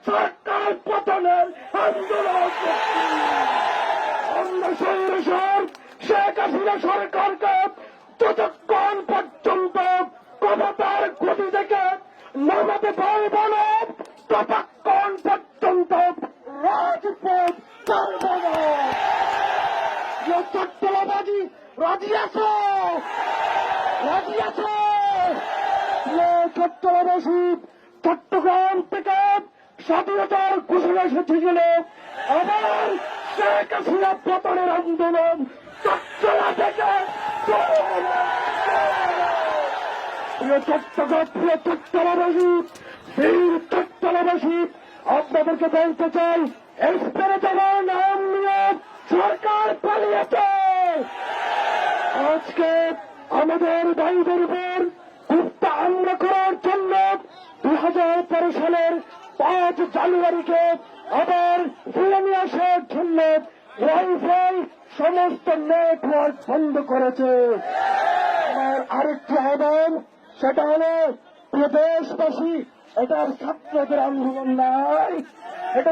সরকার পতনের আন্দোলন। আমরা সৈরসর শেখ হাসিনা সরকারকে যতক্ষণ পর্যন্ত ক্ষমতার গতি থেকে নামাতে পারব না, ততক্ষণ পর্যন্ত রাজপথ ছাড়ব না। চট্টলাবাজি রাজি আছো? রাজি আছো? চট্টলাবাসী চট্টগ্রাম থেকে স্বাধীনতার ঘোষণা এসেছিল, আবার শেখ হাসিনা পতনের আন্দোলন চট্টলা থেকে চট্টলাবাসী, বীর চট্টলাবাসী, আপনাদেরকে বলতে চাই, এসপেরে যাওয়ার নাম নিয়ে সরকার পালিয়েছে। আজকে আমাদের ভাইদের উপর গুপ্তা হামলা করার জন্য 2013 সালের 5 জানুয়ারিকে আবার ফিরে নিয়ে আসার জন্য ওয়াইফাই সমস্ত নেটওয়ার্ক বন্ধ করেছে। আমার আরেকটি আহ্বান, সেটা হলো প্রিয় দেশবাসী, এটার ছাত্রদের আন্দোলন নয়, এটা